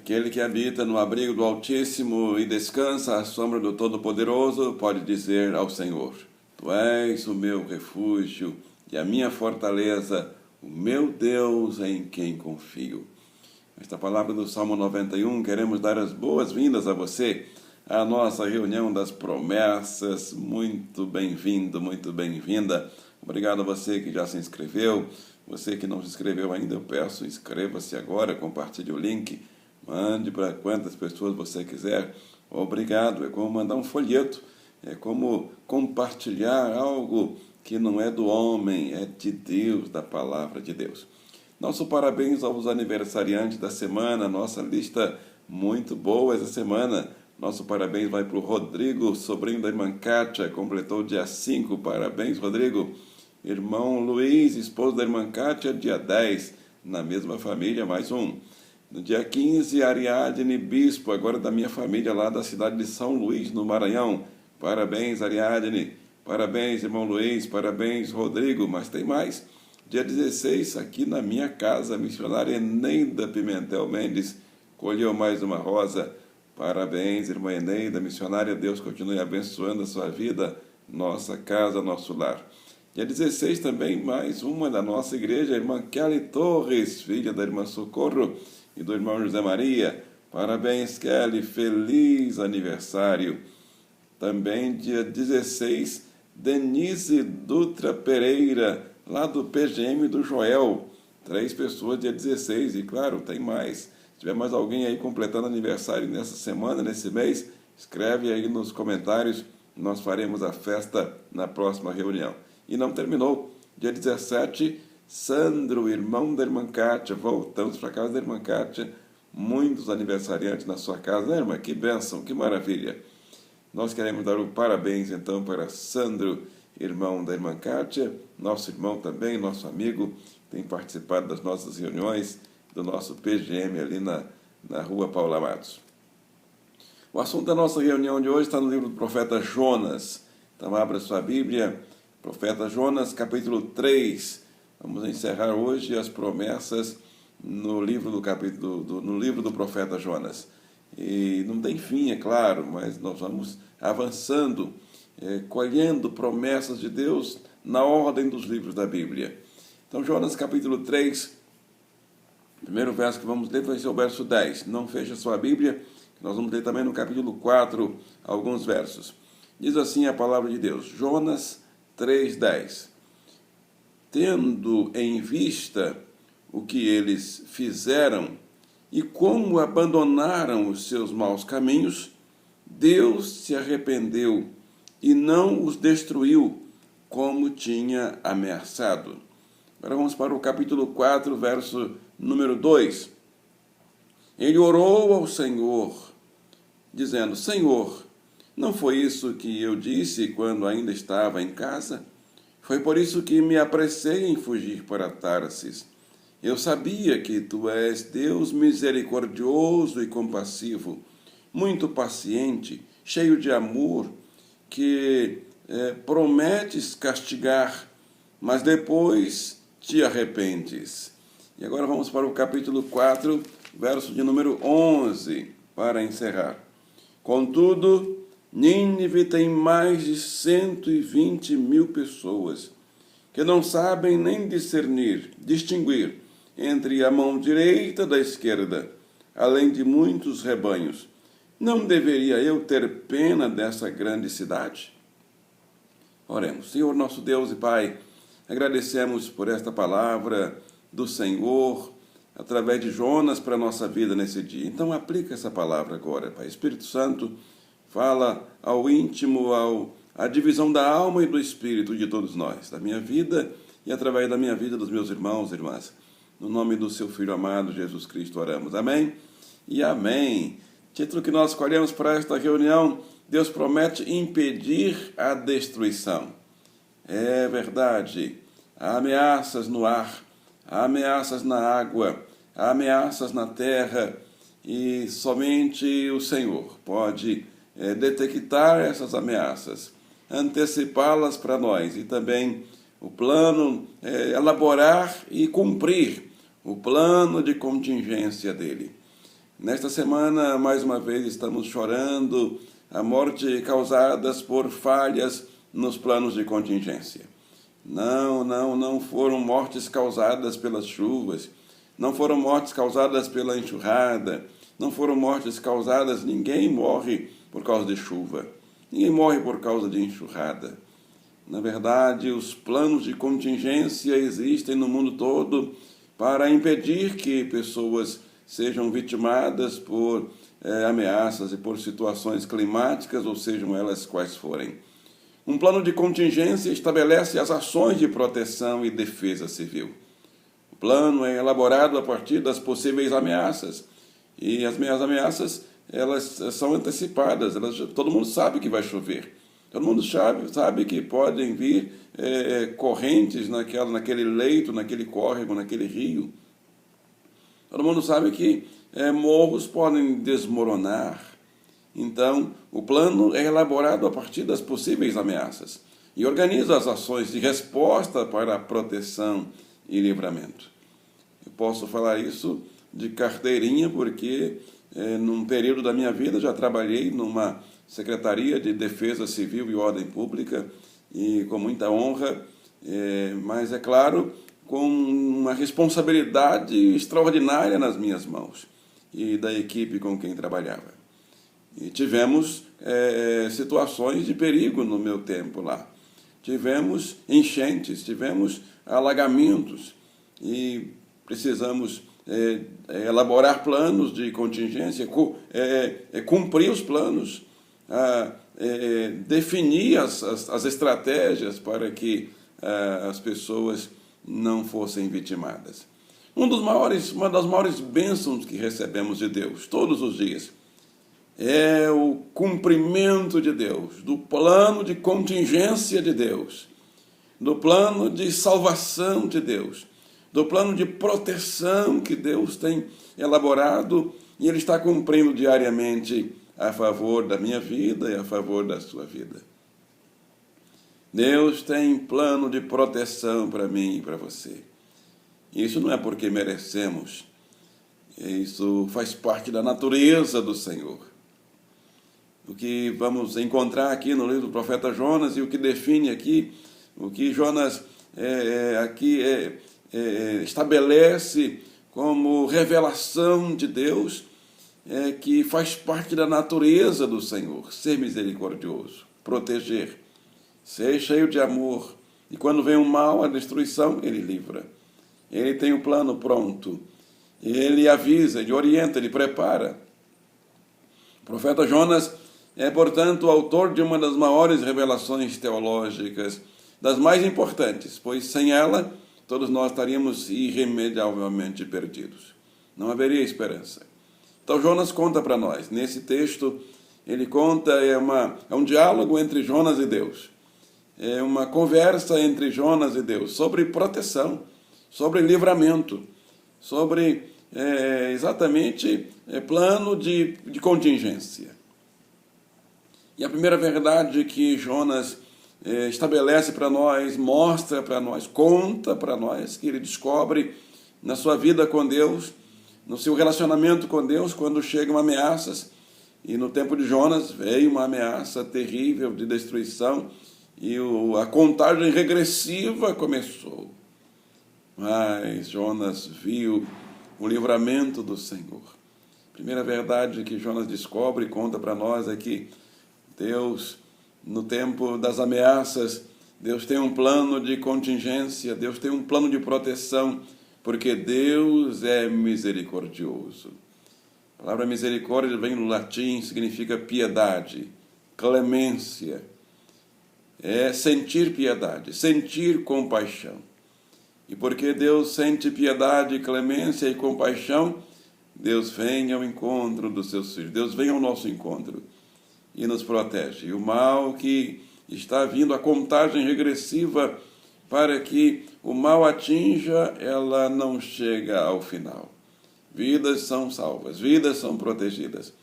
Aquele que habita no abrigo do Altíssimo e descansa à sombra do Todo-Poderoso pode dizer ao Senhor: Tu és o meu refúgio e a minha fortaleza, o meu Deus em quem confio. Esta palavra do Salmo 91, queremos dar as boas-vindas a você à nossa reunião das promessas. Muito bem-vindo, muito bem-vinda. Obrigado a você que já se inscreveu. Você que não se inscreveu ainda, eu peço, inscreva-se agora, compartilhe o link. Mande para quantas pessoas você quiser. Obrigado. É como mandar um folheto. É como compartilhar algo que não é do homem, é de Deus, da palavra de Deus. Nosso parabéns aos aniversariantes da semana. Nossa lista muito boa essa semana. Nosso parabéns vai para o Rodrigo, sobrinho da irmã Kátia, completou dia 5. Parabéns, Rodrigo. Irmão Luiz, esposo da irmã Kátia, dia 10. Na mesma família, mais um. No dia 15, Ariadne Bispo, agora da minha família, lá da cidade de São Luís, no Maranhão. Parabéns, Ariadne. Parabéns, irmão Luiz. Parabéns, Rodrigo. Mas tem mais. Dia 16, aqui na minha casa, a missionária Eneida Pimentel Mendes colheu mais uma rosa. Parabéns, irmã Eneida, missionária. Deus continue abençoando a sua vida, nossa casa, nosso lar. Dia 16 também, mais uma da nossa igreja, a irmã Kelly Torres, filha da irmã Socorro e do irmão José Maria. Parabéns, Kelly, feliz aniversário. Também dia 16, Denise Dutra Pereira, lá do PGM do Joel. 3 pessoas, dia 16, e claro, tem mais. Se tiver mais alguém aí completando aniversário nessa semana, nesse mês, escreve aí nos comentários, nós faremos a festa na próxima reunião. E não terminou. Dia 17, Sandro, irmão da irmã Kátia. Voltamos para a casa da irmã Kátia. Muitos aniversariantes na sua casa, né, irmã? Que bênção, que maravilha. Nós queremos dar um parabéns, então, para Sandro, irmão da irmã Kátia, nosso irmão também, nosso amigo, tem participado das nossas reuniões, do nosso PGM ali na rua Paula Matos. O assunto da nossa reunião de hoje está no livro do profeta Jonas. Então, abra sua Bíblia, profeta Jonas, capítulo 3. Vamos encerrar hoje as promessas no livro do profeta Jonas. E não tem fim, é claro, mas nós vamos avançando, colhendo promessas de Deus na ordem dos livros da Bíblia. Então, Jonas, capítulo 3, o primeiro verso que vamos ler vai ser o verso 10. Não feche a sua Bíblia, nós vamos ler também no capítulo 4 alguns versos. Diz assim a palavra de Deus, Jonas 3:10. Tendo em vista o que eles fizeram e como abandonaram os seus maus caminhos, Deus se arrependeu e não os destruiu como tinha ameaçado. Agora vamos para o capítulo 4, verso número 2. Ele orou ao Senhor, dizendo, Senhor, não foi isso que eu disse quando ainda estava em casa? Foi por isso que me apressei em fugir para Tarsis. Eu sabia que tu és Deus misericordioso e compassivo, muito paciente, cheio de amor, que prometes castigar, mas depois te arrependes. E agora vamos para o capítulo 4, verso de número 11, para encerrar. Contudo, Nínive tem mais de 120 mil pessoas que não sabem nem distinguir entre a mão direita da esquerda, além de muitos rebanhos. Não deveria eu ter pena dessa grande cidade? Oremos. Senhor, nosso Deus e Pai, agradecemos por esta palavra do Senhor, através de Jonas para a nossa vida nesse dia. Então aplica essa palavra agora, Pai. Espírito Santo, fala ao íntimo, à divisão da alma e do espírito de todos nós, da minha vida e através da minha vida dos meus irmãos e irmãs. No nome do seu Filho amado, Jesus Cristo, oramos. Amém? E amém. Título que nós escolhemos para esta reunião, Deus promete impedir a destruição. É verdade. Há ameaças no ar, há ameaças na água, há ameaças na terra e somente o Senhor pode detectar essas ameaças, antecipá-las para nós e também o plano, elaborar e cumprir o plano de contingência dele. Nesta semana, mais uma vez, estamos chorando a morte causadas por falhas nos planos de contingência. Não foram mortes causadas pelas chuvas, não foram mortes causadas pela enxurrada, não foram mortes causadas, ninguém morre por causa de chuva, ninguém morre por causa de enxurrada. Na verdade, os planos de contingência existem no mundo todo para impedir que pessoas sejam vitimadas por ameaças e por situações climáticas, ou sejam elas quais forem. Um plano de contingência estabelece as ações de proteção e defesa civil. O plano é elaborado a partir das possíveis ameaças, e as ameaças elas são antecipadas, todo mundo sabe que vai chover. Todo mundo sabe que podem vir correntes naquele leito, naquele córrego, naquele rio. Todo mundo sabe que morros podem desmoronar. Então, o plano é elaborado a partir das possíveis ameaças e organiza as ações de resposta para a proteção e livramento. Eu posso falar isso de carteirinha porque, num período da minha vida, já trabalhei numa Secretaria de Defesa Civil e Ordem Pública, e com muita honra, mas, é claro, com uma responsabilidade extraordinária nas minhas mãos e da equipe com quem trabalhava. E tivemos situações de perigo no meu tempo lá. Tivemos enchentes, tivemos alagamentos e precisamos elaborar planos de contingência, cumprir os planos, definir as estratégias para que as pessoas não fossem vitimadas. Uma das maiores bênçãos que recebemos de Deus todos os dias é o cumprimento de Deus, do plano de contingência de Deus, do plano de salvação de Deus, do plano de proteção que Deus tem elaborado e Ele está cumprindo diariamente a favor da minha vida e a favor da sua vida. Deus tem plano de proteção para mim e para você. Isso não é porque merecemos, isso faz parte da natureza do Senhor. O que vamos encontrar aqui no livro do profeta Jonas e o que define aqui, o que Jonas estabelece como revelação de Deus, que faz parte da natureza do Senhor, ser misericordioso, proteger, ser cheio de amor, e quando vem o mal, a destruição, Ele livra. Ele tem o plano pronto, Ele avisa, Ele orienta, Ele prepara. O profeta Jonas é, portanto, o autor de uma das maiores revelações teológicas, das mais importantes, pois sem ela, todos nós estaríamos irremediavelmente perdidos. Não haveria esperança. Então Jonas conta para nós. Nesse texto, ele conta, é um diálogo entre Jonas e Deus. É uma conversa entre Jonas e Deus sobre proteção, sobre livramento, sobre exatamente plano de contingência. E a primeira verdade que Jonas estabelece para nós, mostra para nós, conta para nós, que ele descobre na sua vida com Deus, no seu relacionamento com Deus, quando chegam ameaças, e no tempo de Jonas veio uma ameaça terrível de destruição, e a contagem regressiva começou. Mas Jonas viu o livramento do Senhor. A primeira verdade que Jonas descobre e conta para nós é que Deus, no tempo das ameaças, Deus tem um plano de contingência, Deus tem um plano de proteção, porque Deus é misericordioso. A palavra misericórdia vem do latim, significa piedade, clemência. É sentir piedade, sentir compaixão. E porque Deus sente piedade, clemência e compaixão, Deus vem ao encontro dos seus filhos, Deus vem ao nosso encontro e nos protege. E o mal que está vindo, a contagem regressiva para que o mal atinja, ela não chega ao final. Vidas são salvas, vidas são protegidas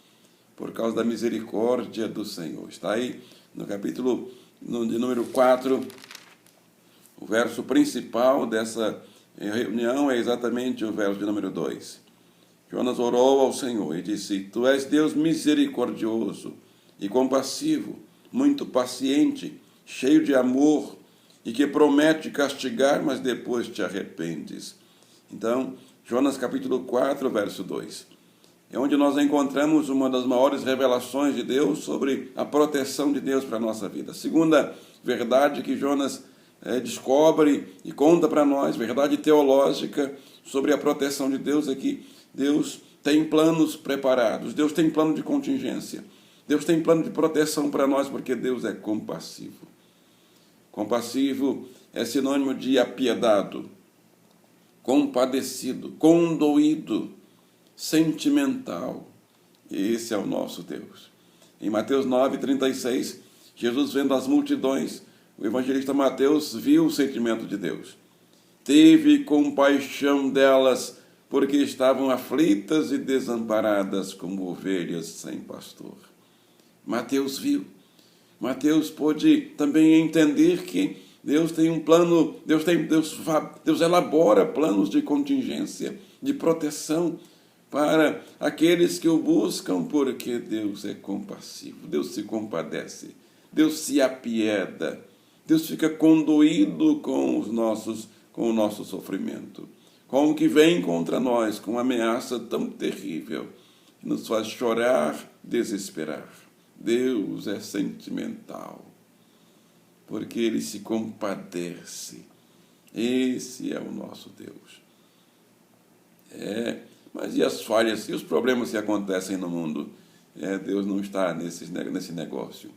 por causa da misericórdia do Senhor. Está aí no capítulo de número 4, o verso principal dessa reunião é exatamente o verso de número 2. Jonas orou ao Senhor e disse: Tu és Deus misericordioso e compassivo, muito paciente, cheio de amor e que promete castigar, mas depois te arrependes. Então, Jonas capítulo 4, verso 2. É onde nós encontramos uma das maiores revelações de Deus sobre a proteção de Deus para a nossa vida. A segunda verdade que Jonas descobre e conta para nós, verdade teológica sobre a proteção de Deus, é que Deus tem planos preparados, Deus tem plano de contingência, Deus tem plano de proteção para nós, porque Deus é compassivo. Compassivo é sinônimo de apiedado, compadecido, condoído, sentimental. E esse é o nosso Deus. Em Mateus 9:36, Jesus, vendo as multidões, o evangelista Mateus viu o sentimento de Deus. Teve compaixão delas, porque estavam aflitas e desamparadas como ovelhas sem pastor. Mateus viu. Mateus pôde também entender que Deus tem um plano, Deus elabora planos de contingência, de proteção para aqueles que o buscam, porque Deus é compassivo, Deus se compadece, Deus se apieda, Deus fica condoído com o nosso sofrimento, com o que vem contra nós, com uma ameaça tão terrível, que nos faz chorar, desesperar. Deus é sentimental, porque Ele se compadece. Esse é o nosso Deus. Mas e as falhas e os problemas que acontecem no mundo? Deus não está nesse negócio.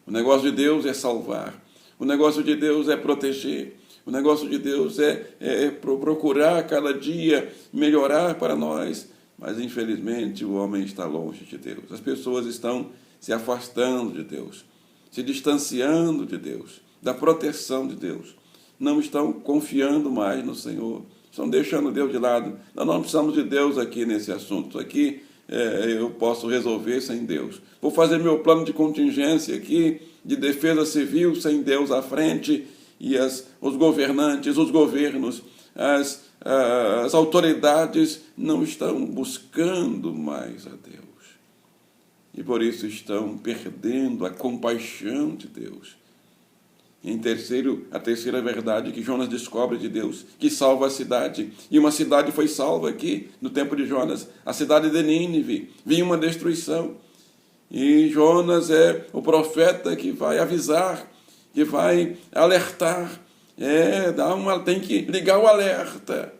O negócio de Deus é salvar. O negócio de Deus é proteger. O negócio de Deus é procurar cada dia melhorar para nós. Mas, infelizmente, o homem está longe de Deus. As pessoas estão se afastando de Deus, se distanciando de Deus, da proteção de Deus. Não estão confiando mais no Senhor. Estão deixando Deus de lado. Nós não precisamos de Deus aqui nesse assunto. Aqui eu posso resolver sem Deus. Vou fazer meu plano de contingência aqui, de defesa civil, sem Deus à frente. E os governantes, os governos, as autoridades não estão buscando mais a Deus. E por isso estão perdendo a compaixão de Deus. A terceira verdade que Jonas descobre de Deus, que salva a cidade. E uma cidade foi salva aqui, no tempo de Jonas, a cidade de Nínive. Vinha uma destruição. E Jonas é o profeta que vai avisar, que vai alertar. Tem que ligar o alerta.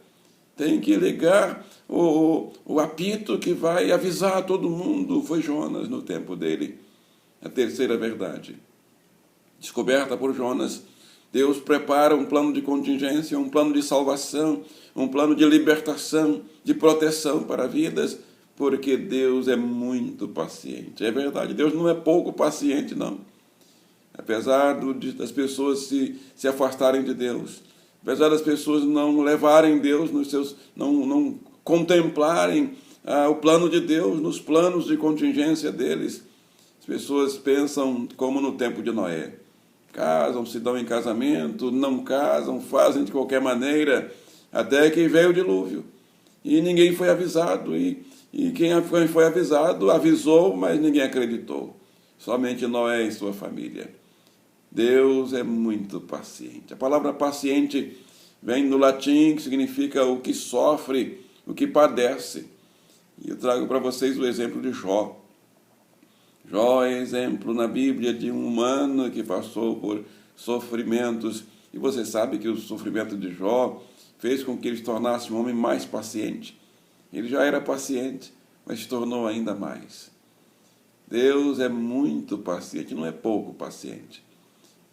Tem que ligar o apito que vai avisar todo mundo. Foi Jonas no tempo dele. A terceira verdade. Descoberta por Jonas, Deus prepara um plano de contingência, um plano de salvação, um plano de libertação, de proteção para vidas, porque Deus é muito paciente. É verdade, Deus não é pouco paciente, não. Apesar das pessoas se afastarem de Deus, apesar das pessoas não levarem Deus não contemplarem o plano de Deus, nos planos de contingência deles, as pessoas pensam como no tempo de Noé. Casam, se dão em casamento, não casam, fazem de qualquer maneira, até que veio o dilúvio. E ninguém foi avisado. E quem foi avisado, avisou, mas ninguém acreditou. Somente Noé e sua família. Deus é muito paciente. A palavra paciente vem do latim, que significa o que sofre, o que padece. E eu trago para vocês o exemplo de Jó. Jó é exemplo na Bíblia de um humano que passou por sofrimentos. E você sabe que o sofrimento de Jó fez com que ele se tornasse um homem mais paciente. Ele já era paciente, mas se tornou ainda mais. Deus é muito paciente, não é pouco paciente.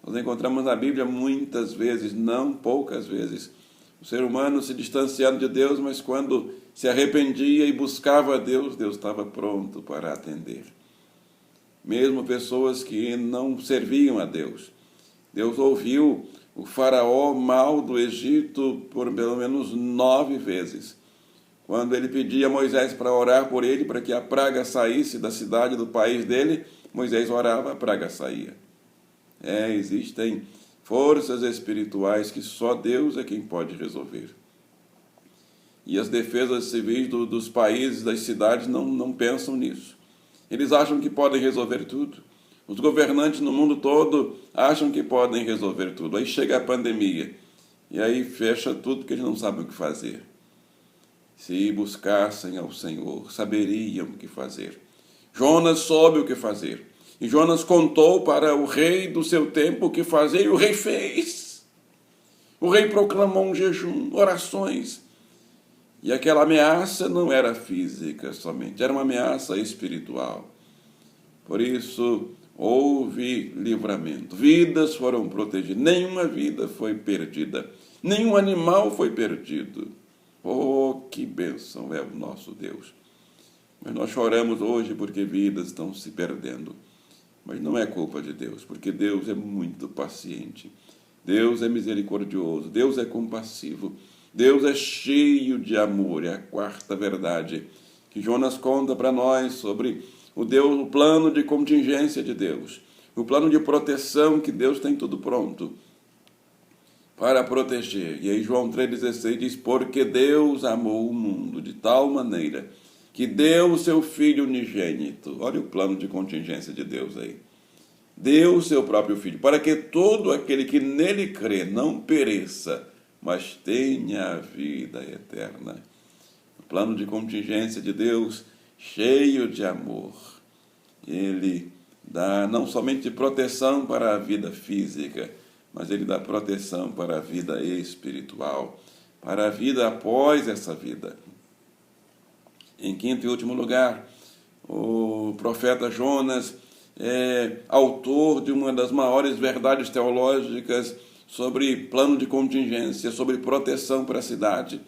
Nós encontramos na Bíblia muitas vezes, não poucas vezes, o ser humano se distanciando de Deus, mas quando se arrependia e buscava a Deus, Deus estava pronto para atender. Mesmo pessoas que não serviam a Deus. Deus ouviu o faraó mau do Egito por pelo menos 9 vezes. Quando ele pedia a Moisés para orar por ele, para que a praga saísse da cidade, do país dele, Moisés orava, a praga saía. Existem forças espirituais que só Deus é quem pode resolver. E as defesas civis dos países, das cidades, não pensam nisso. Eles acham que podem resolver tudo. Os governantes no mundo todo acham que podem resolver tudo. Aí chega a pandemia, e aí fecha tudo porque eles não sabem o que fazer. Se buscassem ao Senhor, saberiam o que fazer. Jonas soube o que fazer. E Jonas contou para o rei do seu tempo o que fazer, e o rei fez. O rei proclamou um jejum, orações. E aquela ameaça não era física somente, era uma ameaça espiritual. Por isso, houve livramento. Vidas foram protegidas. Nenhuma vida foi perdida. Nenhum animal foi perdido. Oh, que bênção é o nosso Deus. Mas nós choramos hoje porque vidas estão se perdendo. Mas não é culpa de Deus, porque Deus é muito paciente. Deus é misericordioso, Deus é compassivo, Deus é cheio de amor. É a quarta verdade que Jonas conta para nós sobre o plano de contingência de Deus, o plano de proteção que Deus tem tudo pronto para proteger. E aí João 3,16 diz, porque Deus amou o mundo de tal maneira que deu o seu Filho unigênito. Olha o plano de contingência de Deus aí. Deu o seu próprio Filho, para que todo aquele que nele crê não pereça, mas tenha a vida eterna. O plano de contingência de Deus, cheio de amor. Ele dá não somente proteção para a vida física, mas ele dá proteção para a vida espiritual, para a vida após essa vida. Em quinto e último lugar, o profeta Jonas é autor de uma das maiores verdades teológicas sobre plano de contingência, sobre proteção para a cidade.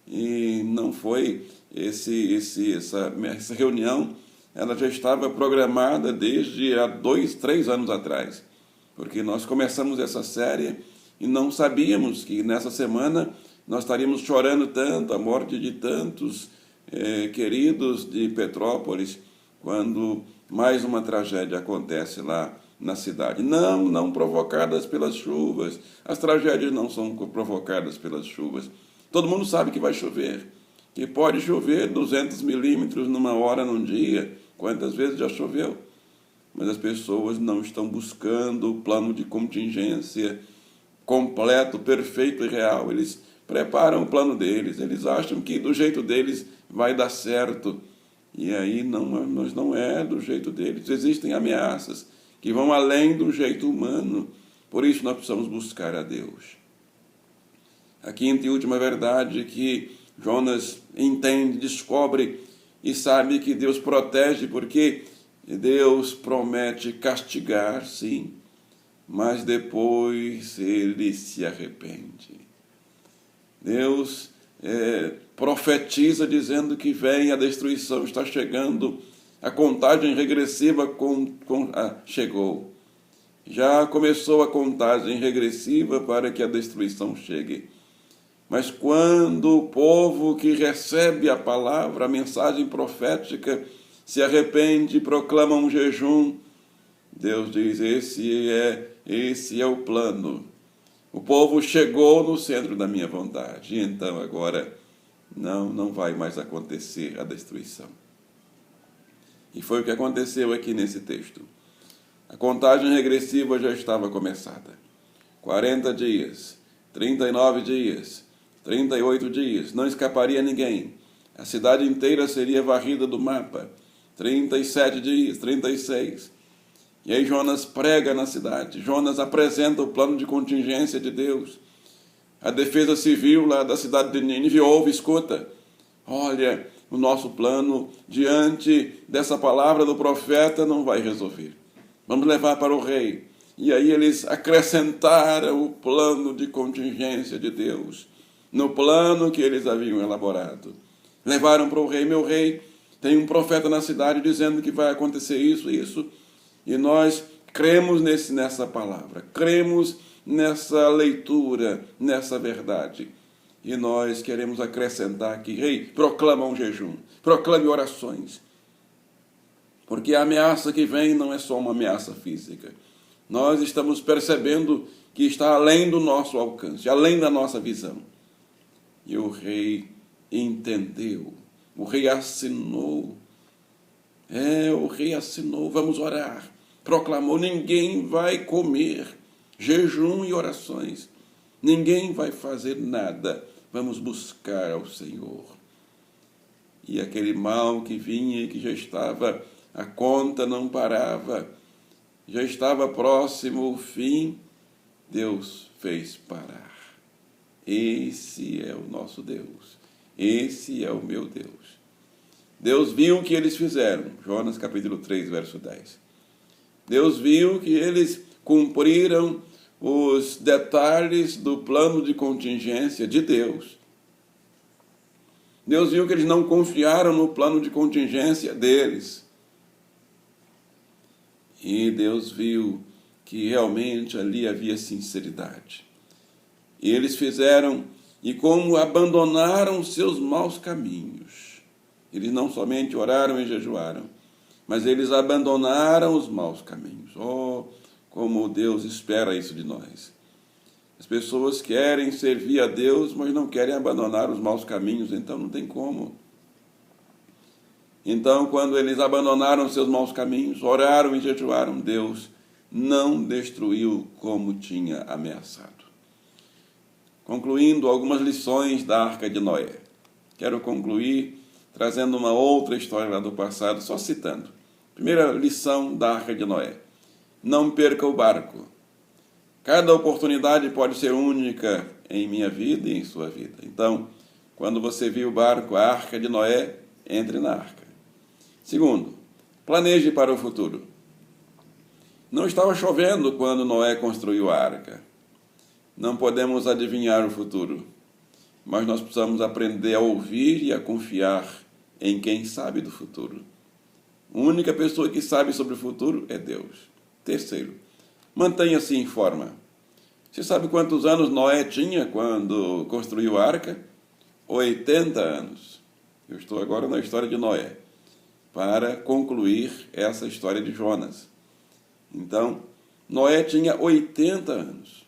E não foi essa reunião, ela já estava programada desde há 3 anos atrás, porque nós começamos essa série e não sabíamos que nessa semana nós estaríamos chorando tanto a morte de tantos queridos de Petrópolis, quando mais uma tragédia acontece lá na cidade. Não provocadas pelas chuvas. As tragédias não são provocadas pelas chuvas. Todo mundo sabe que vai chover, que pode chover 200 milímetros numa hora, num dia. Quantas vezes já choveu? Mas as pessoas não estão buscando o plano de contingência completo, perfeito e real. Eles preparam o plano deles, eles acham que do jeito deles vai dar certo. E aí não é do jeito deles. Existem ameaças que vão além do jeito humano. Por isso nós precisamos buscar a Deus. A quinta e última verdade que Jonas entende, descobre e sabe que Deus protege, porque Deus promete castigar, sim, mas depois ele se arrepende. Deus profetiza dizendo que vem a destruição, está chegando, a contagem regressiva chegou. Já começou a contagem regressiva para que a destruição chegue. Mas quando o povo que recebe a palavra, a mensagem profética, se arrepende e proclama um jejum, Deus diz, esse é o plano. O povo chegou no centro da minha vontade, e então agora não vai mais acontecer a destruição. E foi o que aconteceu aqui nesse texto. A contagem regressiva já estava começada. 40 dias, 39 dias, 38 dias, não escaparia ninguém. A cidade inteira seria varrida do mapa. 37 dias, 36. E aí Jonas prega na cidade. Jonas apresenta o plano de contingência de Deus. A defesa civil lá da cidade de Nínive ouve, escuta. Olha, o nosso plano diante dessa palavra do profeta não vai resolver. Vamos levar para o rei. E aí eles acrescentaram o plano de contingência de Deus no plano que eles haviam elaborado. Levaram para o rei, meu rei, tem um profeta na cidade dizendo que vai acontecer isso, isso. E nós cremos nessa palavra, cremos nessa leitura, nessa verdade. E nós queremos acrescentar aqui, rei, proclama um jejum, proclame orações. Porque a ameaça que vem não é só uma ameaça física. Nós estamos percebendo que está além do nosso alcance, além da nossa visão. E o rei entendeu. O rei assinou. O rei assinou. Vamos orar. Proclamou: ninguém vai comer. Jejum e orações. Ninguém vai fazer nada. Vamos buscar ao Senhor. E aquele mal que vinha e que já estava, a conta não parava, já estava próximo o fim, Deus fez parar. Esse é o nosso Deus. Esse é o meu Deus. Deus viu o que eles fizeram. Jonas capítulo 3, verso 10. Deus viu que eles cumpriram os detalhes do plano de contingência de Deus. Deus viu que eles não confiaram no plano de contingência deles. E Deus viu que realmente ali havia sinceridade. E eles fizeram, e como abandonaram os seus maus caminhos, eles não somente oraram e jejuaram, mas eles abandonaram os maus caminhos. Oh, como Deus espera isso de nós. As pessoas querem servir a Deus, mas não querem abandonar os maus caminhos, então não tem como. Então, quando eles abandonaram seus maus caminhos, oraram e jejuaram, Deus não destruiu como tinha ameaçado. Concluindo algumas lições da Arca de Noé. Quero concluir trazendo uma outra história lá do passado, só citando. Primeira lição da Arca de Noé: não perca o barco. Cada oportunidade pode ser única em minha vida e em sua vida. Então, quando você viu o barco, a Arca de Noé, entre na arca. Segundo, planeje para o futuro. Não estava chovendo quando Noé construiu a arca. Não podemos adivinhar o futuro, mas nós precisamos aprender a ouvir e a confiar em quem sabe do futuro. A única pessoa que sabe sobre o futuro é Deus. Terceiro, mantenha-se em forma. Você sabe quantos anos Noé tinha quando construiu a arca? 80 anos. Eu estou agora na história de Noé, para concluir essa história de Jonas. Então, Noé tinha 80 anos.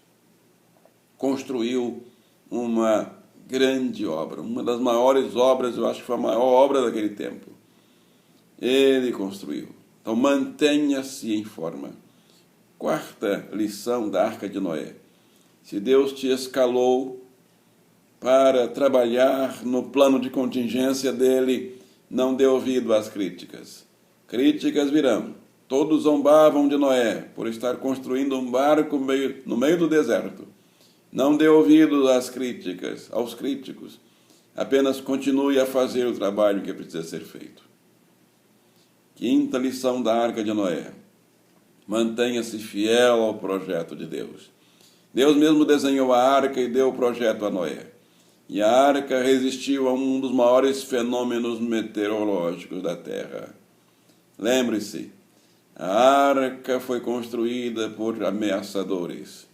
Construiu uma grande obra, uma das maiores obras, eu acho que foi a maior obra daquele tempo. Ele construiu. Então, mantenha-se em forma. Quarta lição da Arca de Noé: se Deus te escalou para trabalhar no plano de contingência dele, não dê ouvido às críticas. Críticas virão. Todos zombavam de Noé por estar construindo um barco no meio do deserto. Não dê ouvido às críticas, aos críticos. Apenas continue a fazer o trabalho que precisa ser feito. Quinta lição da Arca de Noé: mantenha-se fiel ao projeto de Deus. Deus mesmo desenhou a arca e deu o projeto a Noé. E a arca resistiu a um dos maiores fenômenos meteorológicos da Terra. Lembre-se, a arca foi construída por ameaçadores.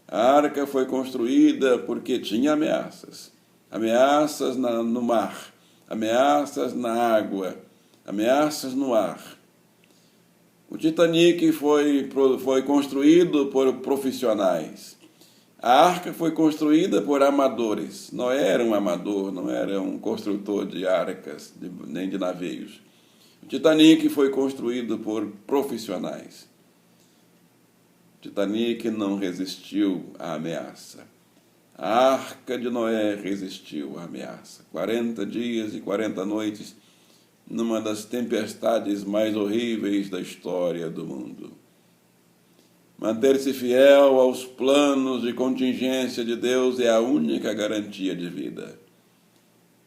A arca foi construída porque tinha ameaças. Ameaças no mar, ameaças na água, ameaças no ar. O Titanic foi construído por profissionais. A arca foi construída por amadores. Noé era um amador, não era um construtor de arcas, nem de navios. O Titanic foi construído por profissionais. O Titanic não resistiu à ameaça. A Arca de Noé resistiu à ameaça. 40 dias e 40 noites numa das tempestades mais horríveis da história do mundo. Manter-se fiel aos planos de contingência de Deus é a única garantia de vida.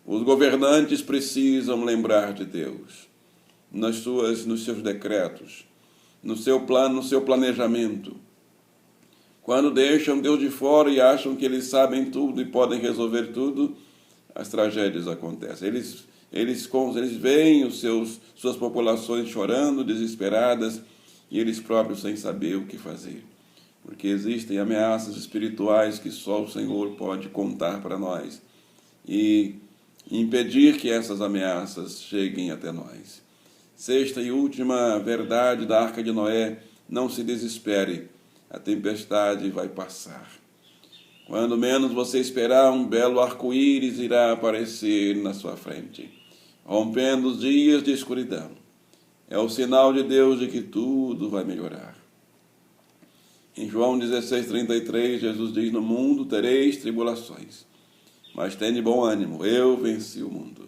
Os governantes precisam lembrar de Deus nos seus decretos, no seu plano, no seu planejamento. Quando deixam Deus de fora e acham que eles sabem tudo e podem resolver tudo, as tragédias acontecem. Eles veem suas populações chorando, desesperadas, e eles próprios sem saber o que fazer. Porque existem ameaças espirituais que só o Senhor pode contar para nós e impedir que essas ameaças cheguem até nós. Sexta e última verdade da Arca de Noé: não se desespere, a tempestade vai passar. Quando menos você esperar, um belo arco-íris irá aparecer na sua frente, rompendo os dias de escuridão. É o sinal de Deus de que tudo vai melhorar. Em João 16:33, Jesus diz: no mundo tereis tribulações, mas tende bom ânimo, eu venci o mundo.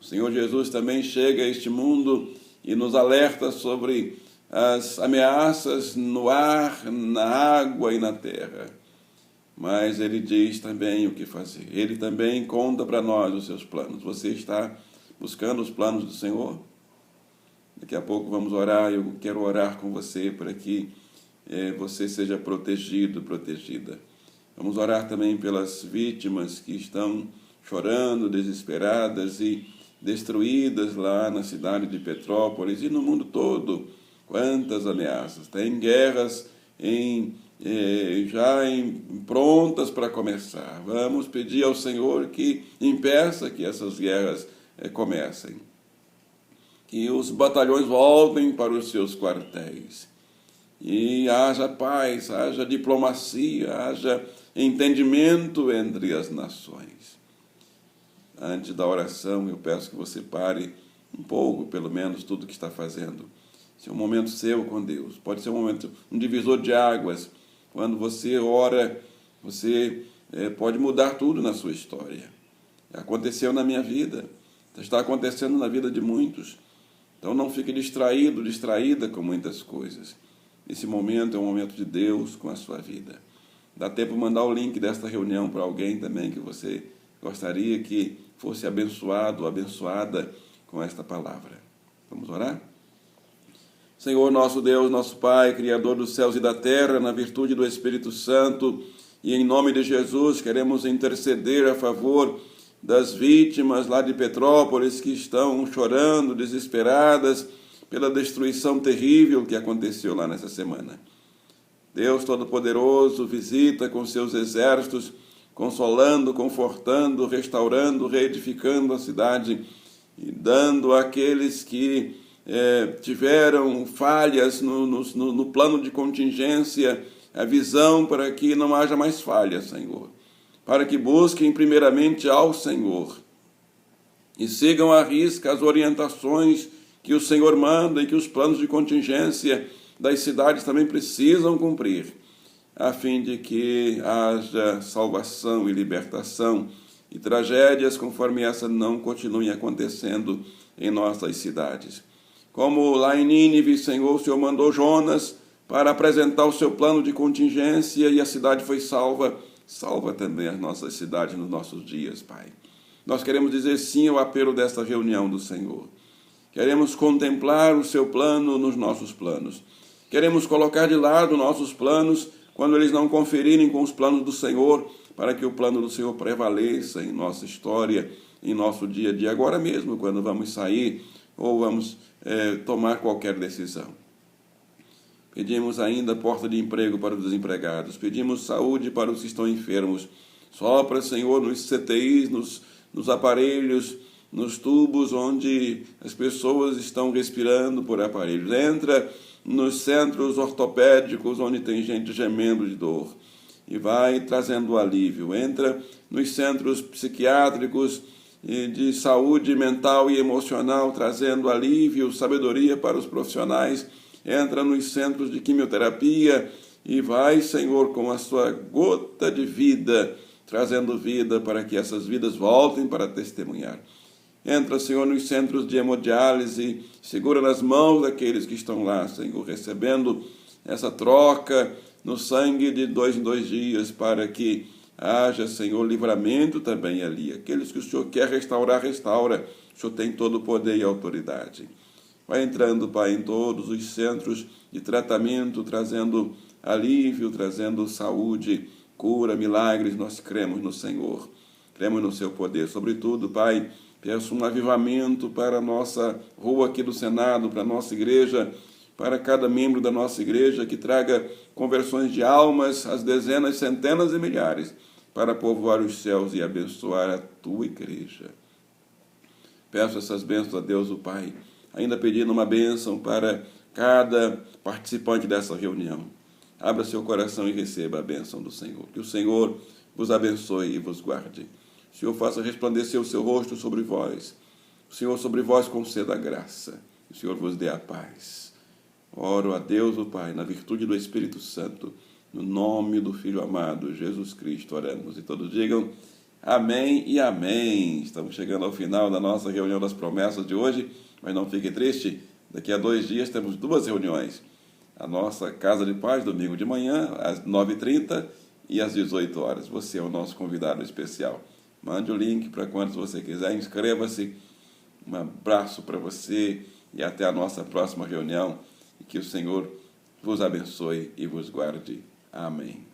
O Senhor Jesus também chega a este mundo e nos alerta sobre as ameaças no ar, na água e na terra. Mas Ele diz também o que fazer. Ele também conta para nós os seus planos. Você está buscando os planos do Senhor? Daqui a pouco vamos orar. Eu quero orar com você para que você seja protegido, protegida. Vamos orar também pelas vítimas que estão chorando, desesperadas e destruídas lá na cidade de Petrópolis e no mundo todo. Quantas ameaças! Tem guerras prontas para começar. Vamos pedir ao Senhor que impeça que essas guerras comecem. Que os batalhões voltem para os seus quartéis. E haja paz, haja diplomacia, haja entendimento entre as nações. Antes da oração, eu peço que você pare um pouco, pelo menos, tudo que está fazendo. Esse é um momento seu com Deus. Pode ser um divisor de águas. Quando você ora, você pode mudar tudo na sua história. Aconteceu na minha vida, está acontecendo na vida de muitos. Então não fique distraído, distraída com muitas coisas. Esse momento é um momento de Deus com a sua vida. Dá tempo de mandar o link desta reunião para alguém também que você gostaria que fosse abençoado ou abençoada com esta palavra. Vamos orar? Senhor, nosso Deus, nosso Pai, Criador dos céus e da terra, na virtude do Espírito Santo e em nome de Jesus, queremos interceder a favor das vítimas lá de Petrópolis que estão chorando, desesperadas, pela destruição terrível que aconteceu lá nessa semana. Deus Todo-Poderoso visita com seus exércitos, consolando, confortando, restaurando, reedificando a cidade e dando àqueles que tiveram falhas no plano de contingência a visão para que não haja mais falhas, Senhor. Para que busquem primeiramente ao Senhor e sigam à risca as orientações que o Senhor manda e que os planos de contingência das cidades também precisam cumprir, a fim de que haja salvação e libertação e tragédias conforme essa não continuem acontecendo em nossas cidades. Como lá em Nínive, Senhor, o Senhor mandou Jonas para apresentar o seu plano de contingência e a cidade foi salva, salva também as nossas cidades nos nossos dias, Pai. Nós queremos dizer sim ao apelo desta reunião do Senhor. Queremos contemplar o seu plano nos nossos planos. Queremos colocar de lado nossos planos quando eles não conferirem com os planos do Senhor, para que o plano do Senhor prevaleça em nossa história, em nosso dia a dia, agora mesmo, quando vamos sair ou vamos tomar qualquer decisão. Pedimos ainda porta de emprego para os desempregados. Pedimos saúde para os que estão enfermos. Sopra, Senhor, nos CTIs, nos aparelhos, nos tubos onde as pessoas estão respirando por aparelhos. Entra nos centros ortopédicos onde tem gente gemendo de dor e vai trazendo alívio. Entra nos centros psiquiátricos e de saúde mental e emocional, trazendo alívio, sabedoria para os profissionais. Entra nos centros de quimioterapia e vai, Senhor, com a sua gota de vida, trazendo vida para que essas vidas voltem para testemunhar. Entra, Senhor, nos centros de hemodiálise, segura nas mãos daqueles que estão lá, Senhor, recebendo essa troca no sangue de 2 em 2 dias, para que haja, Senhor, livramento também ali. Aqueles que o Senhor quer restaurar, restaura. O Senhor tem todo o poder e autoridade. Vai entrando, Pai, em todos os centros de tratamento, trazendo alívio, trazendo saúde, cura, milagres. Nós cremos no Senhor, cremos no seu poder. Sobretudo, Pai, peço um avivamento para a nossa rua aqui do Senado, para a nossa igreja, para cada membro da nossa igreja, que traga conversões de almas, as dezenas, centenas e milhares, para povoar os céus e abençoar a tua igreja. Peço essas bênçãos a Deus, o Pai, ainda pedindo uma bênção para cada participante dessa reunião. Abra seu coração e receba a bênção do Senhor. Que o Senhor vos abençoe e vos guarde. O Senhor faça resplandecer o seu rosto sobre vós. O Senhor sobre vós conceda a graça. O Senhor vos dê a paz. Oro a Deus, o Pai, na virtude do Espírito Santo, no nome do Filho amado, Jesus Cristo, oramos. E todos digam amém e amém. Estamos chegando ao final da nossa reunião das promessas de hoje, mas não fique triste, daqui a 2 dias temos 2 reuniões. A nossa Casa de Paz, domingo de manhã, às 9h30 e às 18 horas. Você é o nosso convidado especial. Mande o link para quantos você quiser, inscreva-se. Um abraço para você e até a nossa próxima reunião. E que o Senhor vos abençoe e vos guarde. Amém.